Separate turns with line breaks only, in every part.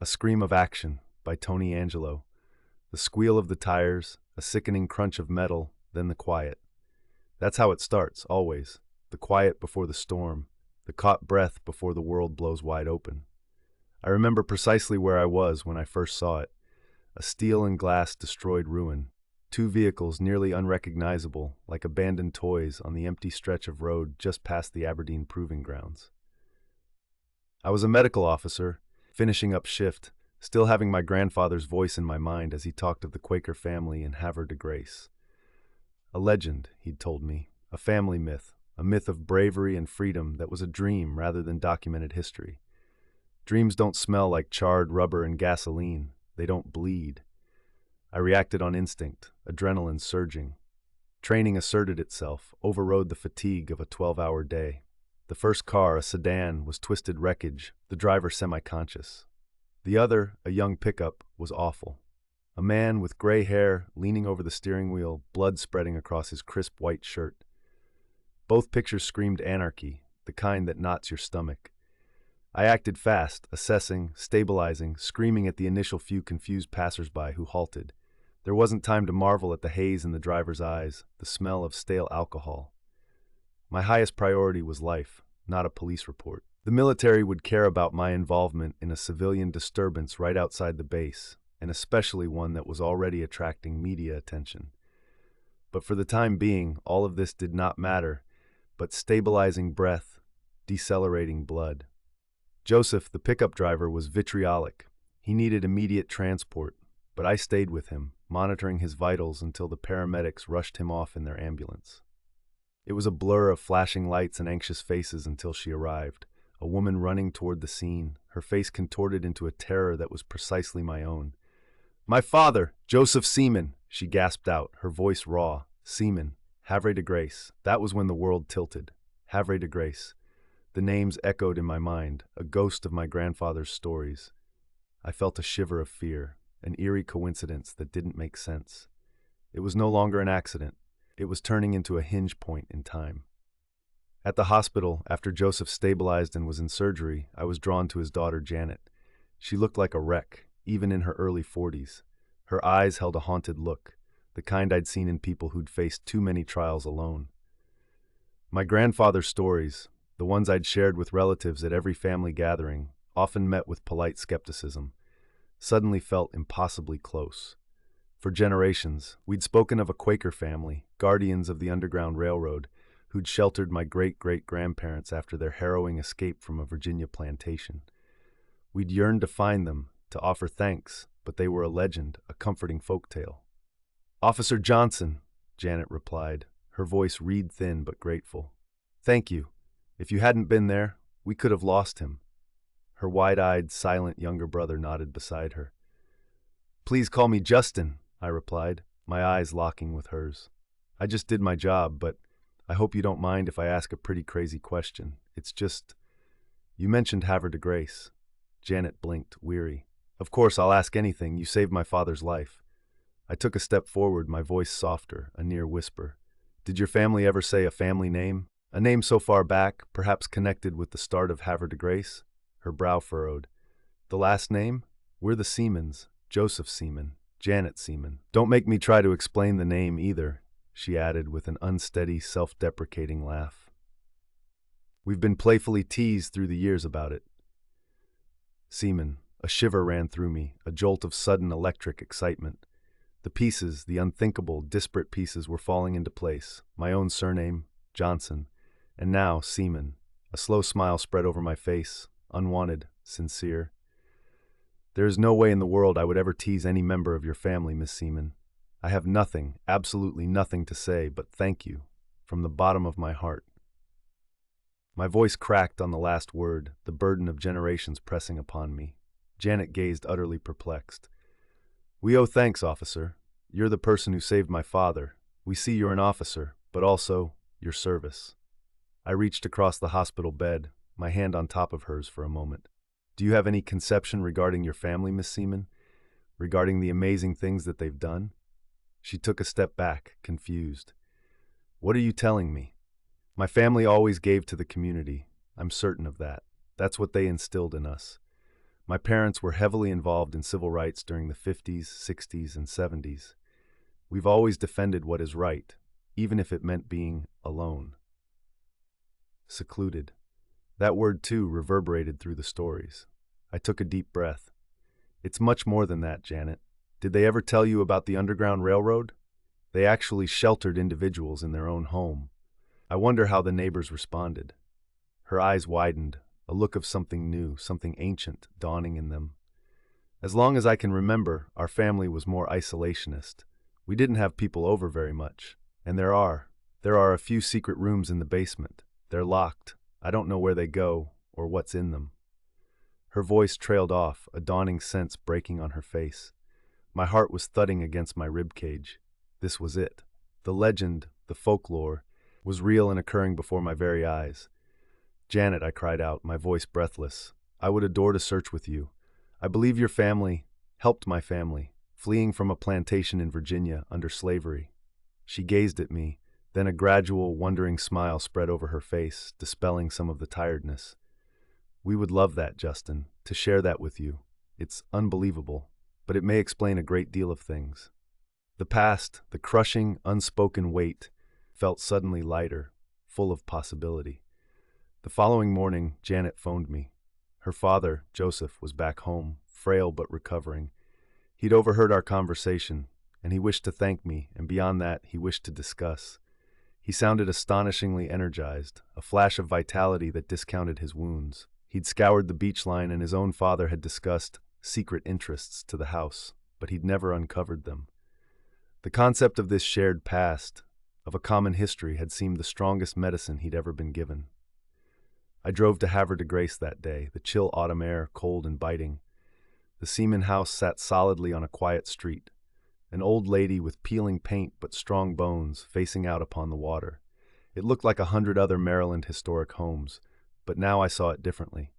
A Scream of Action by Tony Angelo. The squeal of the tires, a sickening crunch of metal, then the quiet. That's how it starts, always. The quiet before the storm, the caught breath before the world blows wide open. I remember precisely where I was when I first saw it. A steel and glass destroyed ruin. Two vehicles nearly unrecognizable, like abandoned toys on the empty stretch of road just past the Aberdeen Proving Grounds. I was a medical officer, finishing up shift, still having my grandfather's voice in my mind as he talked of the Quaker family in Havre de Grace. A legend, he'd told me, a family myth, a myth of bravery and freedom that was a dream rather than documented history. Dreams don't smell like charred rubber and gasoline. They don't bleed. I reacted on instinct, adrenaline surging. Training asserted itself, overrode the fatigue of a 12-hour day. The first car, a sedan, was twisted wreckage, the driver semi-conscious. The other, a young pickup, was awful. A man with gray hair leaning over the steering wheel, blood spreading across his crisp white shirt. Both pictures screamed anarchy, the kind that knots your stomach. I acted fast, assessing, stabilizing, screaming at the initial few confused passersby who halted. There wasn't time to marvel at the haze in the driver's eyes, the smell of stale alcohol. My highest priority was life, not a police report. The military would care about my involvement in a civilian disturbance right outside the base, and especially one that was already attracting media attention. But for the time being, all of this did not matter, but stabilizing breath, decelerating blood. Joseph, the pickup driver, was vitriolic. He needed immediate transport, but I stayed with him, monitoring his vitals until the paramedics rushed him off in their ambulance. It was a blur of flashing lights and anxious faces until she arrived, a woman running toward the scene, her face contorted into a terror that was precisely my own. "My father, Joseph Seaman," she gasped out, her voice raw. Seaman, Havre de Grace. That was when the world tilted. Havre de Grace. The names echoed in my mind, a ghost of my grandfather's stories. I felt a shiver of fear, an eerie coincidence that didn't make sense. It was no longer an accident. It was turning into a hinge point in time. At the hospital, after Joseph stabilized and was in surgery, I was drawn to his daughter, Janet. She looked like a wreck, even in her early 40s. Her eyes held a haunted look, the kind I'd seen in people who'd faced too many trials alone. My grandfather's stories, the ones I'd shared with relatives at every family gathering, often met with polite skepticism, suddenly felt impossibly close. For generations, we'd spoken of a Quaker family, guardians of the Underground Railroad, who'd sheltered my great-great-grandparents after their harrowing escape from a Virginia plantation. We'd yearned to find them, to offer thanks, but they were a legend, a comforting folktale. "Officer Johnson," Janet replied, her voice reed-thin but grateful. "Thank you. If you hadn't been there, we could have lost him." Her wide-eyed, silent younger brother nodded beside her. "Please call me Justin," I replied, my eyes locking with hers. "I just did my job, but I hope you don't mind if I ask a pretty crazy question. It's just, you mentioned Havre de Grace." Janet blinked, weary. "Of course, I'll ask anything. You saved my father's life." I took a step forward, my voice softer, a near whisper. "Did your family ever say a family name? A name so far back, perhaps connected with the start of Havre de Grace?" Her brow furrowed. "The last name? We're the Seamans. Joseph Seaman, Janet Seaman. Don't make me try to explain the name either," she added with an unsteady, self-deprecating laugh. "We've been playfully teased through the years about it." Seaman. A shiver ran through me, a jolt of sudden electric excitement. The pieces, the unthinkable, disparate pieces were falling into place. My own surname, Johnson, and now Seaman. A slow smile spread over my face, unwanted, sincere. "There is no way in the world I would ever tease any member of your family, Miss Seaman. I have nothing, absolutely nothing to say, but thank you, from the bottom of my heart." My voice cracked on the last word, the burden of generations pressing upon me. Janet gazed utterly perplexed. "We owe thanks, officer. You're the person who saved my father. We see you're an officer, but also your service." I reached across the hospital bed, my hand on top of hers for a moment. "Do you have any conception regarding your family, Miss Seaman? Regarding the amazing things that they've done?" She took a step back, confused. "What are you telling me?" "My family always gave to the community. I'm certain of that. That's what they instilled in us. My parents were heavily involved in civil rights during the 50s, 60s, and 70s. We've always defended what is right, even if it meant being alone. Secluded. That word, too, reverberated through the stories. I took a deep breath. It's much more than that, Janet. Did they ever tell you about the Underground Railroad? They actually sheltered individuals in their own home. I wonder how the neighbors responded. Her eyes widened, a look of something new, something ancient, dawning in them. As long as I can remember, our family was more isolationist. We didn't have people over very much. And there are a few secret rooms in the basement. They're locked. I don't know where they go or what's in them. Her voice trailed off, a dawning sense breaking on her face. My heart was thudding against my rib cage. This was it. The legend, the folklore, was real and occurring before my very eyes. Janet, I cried out, my voice breathless, I would adore to search with you. I believe your family helped my family, fleeing from a plantation in Virginia under slavery. She gazed at me, then a gradual, wondering smile spread over her face, dispelling some of the tiredness. We would love that, Justin, to share that with you. It's unbelievable, but it may explain a great deal of things. The past, the crushing, unspoken weight, felt suddenly lighter, full of possibility. The following morning, Janet phoned me. Her father, Joseph, was back home, frail but recovering. He'd overheard our conversation, and he wished to thank me, and beyond that, he wished to discuss. He sounded astonishingly energized, a flash of vitality that discounted his wounds. He'd scoured the beach line, and his own father had discussed secret interests to the house, but he'd never uncovered them. The concept of this shared past, of a common history, had seemed the strongest medicine he'd ever been given. I drove to Havre de Grace that day, the chill autumn air, cold and biting. The Seaman house sat solidly on a quiet street, an old lady with peeling paint but strong bones facing out upon the water. It looked like 100 other Maryland historic homes, but now I saw it differently.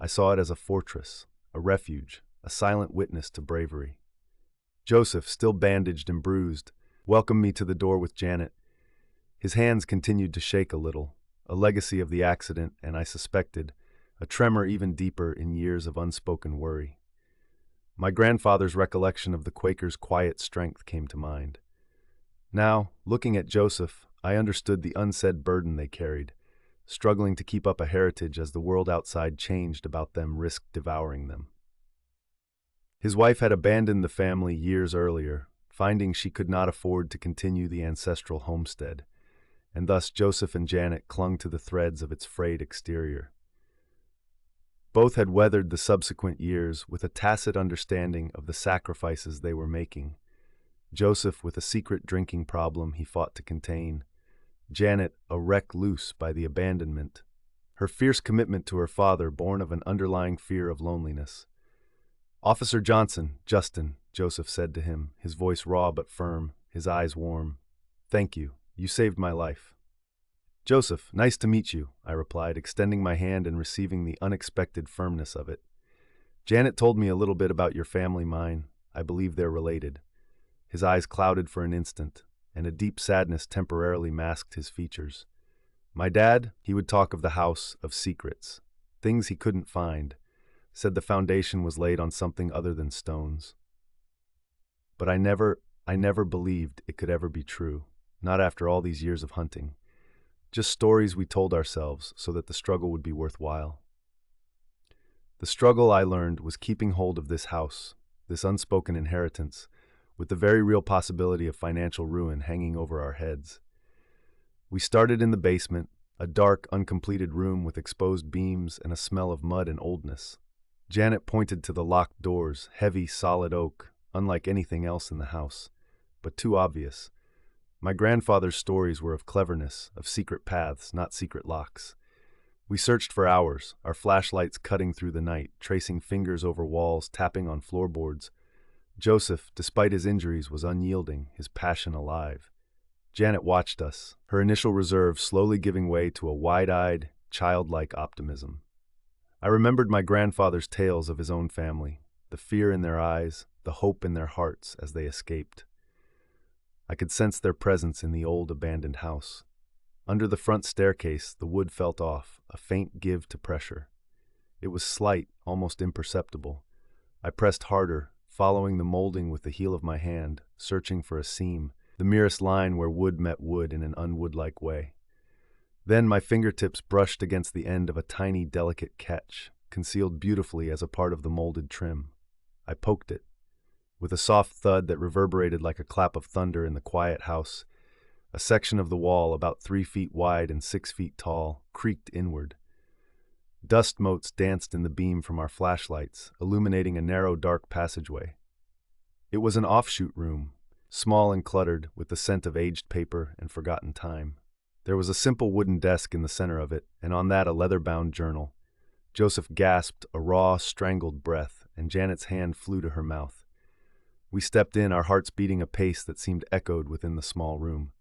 I saw it as a fortress, a refuge, a silent witness to bravery. Joseph, still bandaged and bruised, welcomed me to the door with Janet. His hands continued to shake a little, a legacy of the accident, and I suspected, a tremor even deeper in years of unspoken worry. My grandfather's recollection of the Quakers' quiet strength came to mind. Now, looking at Joseph, I understood the unsaid burden they carried, struggling to keep up a heritage as the world outside changed about them, risked devouring them. His wife had abandoned the family years earlier, finding she could not afford to continue the ancestral homestead, and thus Joseph and Janet clung to the threads of its frayed exterior. Both had weathered the subsequent years with a tacit understanding of the sacrifices they were making. Joseph with a secret drinking problem he fought to contain. Janet a wreck loose by the abandonment. Her fierce commitment to her father born of an underlying fear of loneliness. "Officer Johnson, Justin," Joseph said to him, his voice raw but firm, his eyes warm. "Thank you. You saved my life." "Joseph, nice to meet you," I replied, extending my hand and receiving the unexpected firmness of it. "Janet told me a little bit about your family, mine. I believe they're related." His eyes clouded for an instant, and a deep sadness temporarily masked his features. My dad, he would talk of the house, of secrets, things he couldn't find, said the foundation was laid on something other than stones. But I never believed it could ever be true, not after all these years of hunting. Just stories we told ourselves so that the struggle would be worthwhile. The struggle, I learned, was keeping hold of this house, this unspoken inheritance, with the very real possibility of financial ruin hanging over our heads. We started in the basement, a dark, uncompleted room with exposed beams and a smell of mud and oldness. Janet pointed to the locked doors, heavy, solid oak, unlike anything else in the house, but too obvious. My grandfather's stories were of cleverness, of secret paths, not secret locks. We searched for hours, our flashlights cutting through the night, tracing fingers over walls, tapping on floorboards. Joseph, despite his injuries, was unyielding, his passion alive. Janet watched us, her initial reserve slowly giving way to a wide-eyed, childlike optimism. I remembered my grandfather's tales of his own family, the fear in their eyes, the hope in their hearts as they escaped. I could sense their presence in the old abandoned house. Under the front staircase, the wood felt off, a faint give to pressure. It was slight, almost imperceptible. I pressed harder, following the molding with the heel of my hand, searching for a seam, the merest line where wood met wood in an unwood-like way. Then my fingertips brushed against the end of a tiny, delicate catch, concealed beautifully as a part of the molded trim. I poked it. With a soft thud that reverberated like a clap of thunder in the quiet house, a section of the wall about 3 feet wide and 6 feet tall creaked inward. Dust motes danced in the beam from our flashlights, illuminating a narrow, dark passageway. It was an offshoot room, small and cluttered, with the scent of aged paper and forgotten time. There was a simple wooden desk in the center of it, and on that a leather-bound journal. Joseph gasped a raw, strangled breath, and Janet's hand flew to her mouth. We stepped in, our hearts beating a pace that seemed echoed within the small room.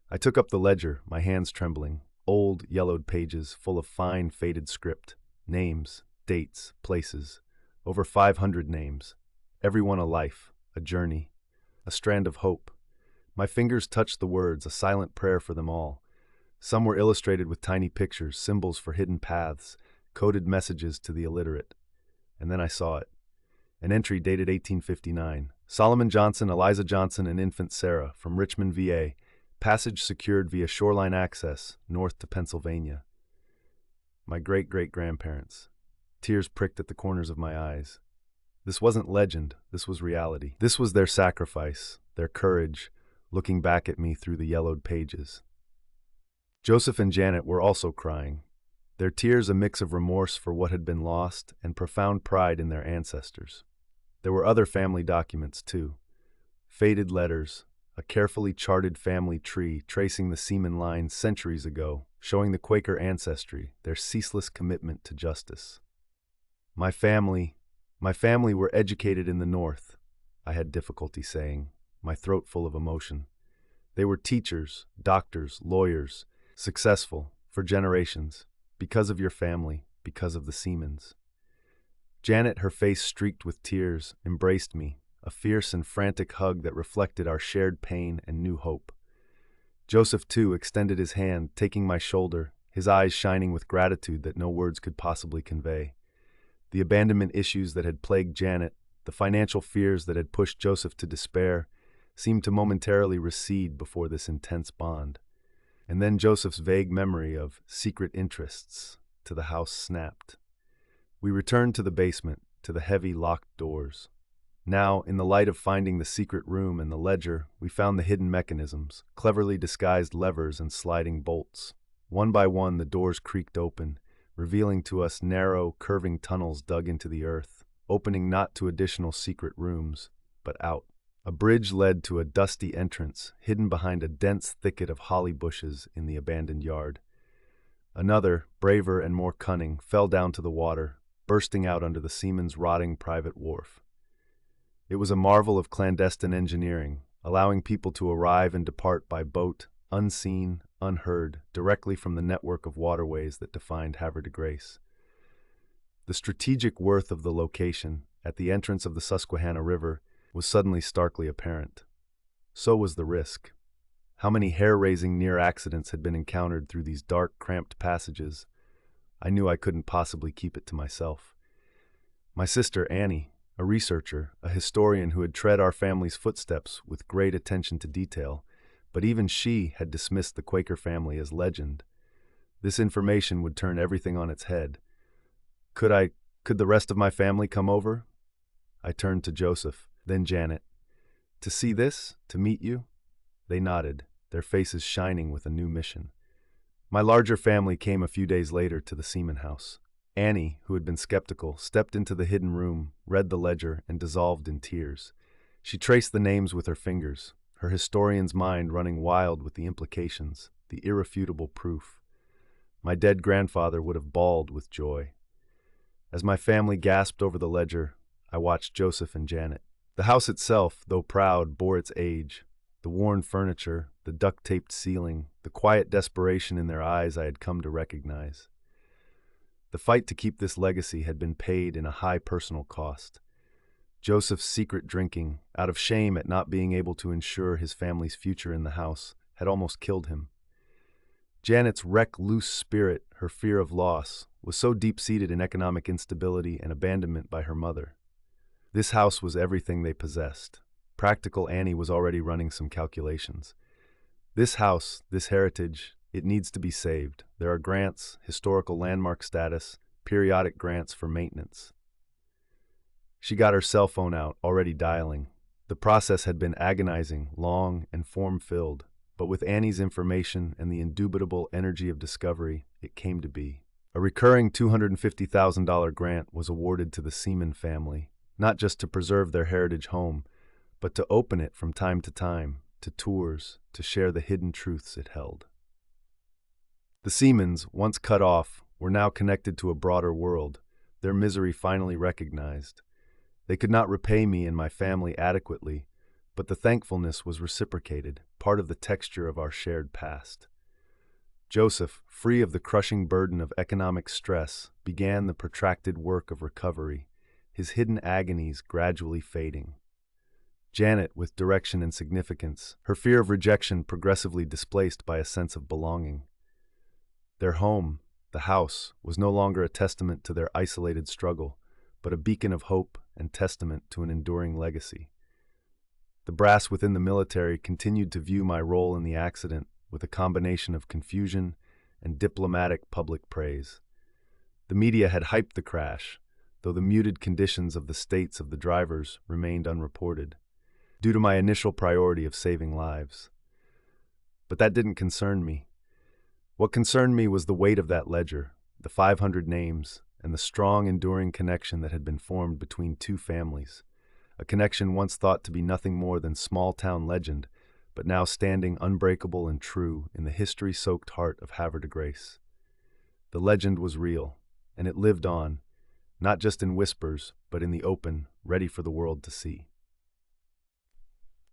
I took up the ledger, my hands trembling. Old, yellowed pages full of fine, faded script. Names, dates, places. Over 500 names. Every one a life, a journey, a strand of hope. My fingers touched the words, a silent prayer for them all. Some were illustrated with tiny pictures, symbols for hidden paths, coded messages to the illiterate. And then I saw it. An entry dated 1859. Solomon Johnson, Eliza Johnson, and infant Sarah, from Richmond, VA. Passage secured via shoreline access, north to Pennsylvania. My great-great-grandparents. Tears pricked at the corners of my eyes. This wasn't legend, this was reality. This was their sacrifice, their courage, looking back at me through the yellowed pages. Joseph and Janet were also crying, their tears a mix of remorse for what had been lost and profound pride in their ancestors. There were other family documents, too. Faded letters, a carefully charted family tree tracing the seaman line centuries ago, showing the Quaker ancestry, their ceaseless commitment to justice. My family were educated in the North, I had difficulty saying, my throat full of emotion. They were teachers, doctors, lawyers, successful, for generations, because of your family, because of the Seamans. Janet, her face streaked with tears, embraced me, a fierce and frantic hug that reflected our shared pain and new hope. Joseph, too, extended his hand, taking my shoulder, his eyes shining with gratitude that no words could possibly convey. The abandonment issues that had plagued Janet, the financial fears that had pushed Joseph to despair, seemed to momentarily recede before this intense bond. And then Joseph's vague memory of secret interests to the house snapped. We returned to the basement, to the heavy, locked doors. Now, in the light of finding the secret room and the ledger, we found the hidden mechanisms, cleverly disguised levers and sliding bolts. One by one, the doors creaked open, revealing to us narrow, curving tunnels dug into the earth, opening not to additional secret rooms, but out. A bridge led to a dusty entrance, hidden behind a dense thicket of holly bushes in the abandoned yard. Another, braver and more cunning, fell down to the water, bursting out under the seaman's rotting private wharf. It was a marvel of clandestine engineering, allowing people to arrive and depart by boat, unseen, unheard, directly from the network of waterways that defined Havre de Grace. The strategic worth of the location, at the entrance of the Susquehanna River, was suddenly starkly apparent. So was the risk. How many hair-raising near accidents had been encountered through these dark, cramped passages? I knew I couldn't possibly keep it to myself. My sister, Annie, a researcher, a historian who had tread our family's footsteps with great attention to detail, but even she had dismissed the Quaker family as legend. This information would turn everything on its head. Could the rest of my family come over? I turned to Joseph, then Janet. To see this? To meet you? They nodded, their faces shining with a new mission. My larger family came a few days later to the Seaman house. Annie, who had been skeptical, stepped into the hidden room, read the ledger, and dissolved in tears. She traced the names with her fingers, her historian's mind running wild with the implications, the irrefutable proof. My dead grandfather would have bawled with joy. As my family gasped over the ledger, I watched Joseph and Janet. The house itself, though proud, bore its age. The worn furniture, the duct-taped ceiling, the quiet desperation in their eyes I had come to recognize. The fight to keep this legacy had been paid in a high personal cost. Joseph's secret drinking, out of shame at not being able to ensure his family's future in the house, had almost killed him. Janet's wreck-loose spirit, her fear of loss, was so deep-seated in economic instability and abandonment by her mother. This house was everything they possessed. Practical Annie was already running some calculations. This house, this heritage, it needs to be saved. There are grants, historical landmark status, periodic grants for maintenance. She got her cell phone out, already dialing. The process had been agonizing, long, and form-filled, but with Annie's information and the indubitable energy of discovery, it came to be. A recurring $250,000 grant was awarded to the Seaman family, not just to preserve their heritage home, but to open it from time to time, to tours, to share the hidden truths it held. The Seamans, once cut off, were now connected to a broader world, their misery finally recognized. They could not repay me and my family adequately, but the thankfulness was reciprocated, part of the texture of our shared past. Joseph, free of the crushing burden of economic stress, began the protracted work of recovery, his hidden agonies gradually fading. Janet, with direction and significance, her fear of rejection progressively displaced by a sense of belonging. Their home, the house, was no longer a testament to their isolated struggle, but a beacon of hope and testament to an enduring legacy. The brass within the military continued to view my role in the accident with a combination of confusion and diplomatic public praise. The media had hyped the crash, though the muted conditions of the states of the drivers remained unreported, due to my initial priority of saving lives. But that didn't concern me. What concerned me was the weight of that ledger, the 500 names, and the strong, enduring connection that had been formed between two families, a connection once thought to be nothing more than small-town legend, but now standing unbreakable and true in the history-soaked heart of Havre de Grace. The legend was real, and it lived on, not just in whispers, but in the open, ready for the world to see.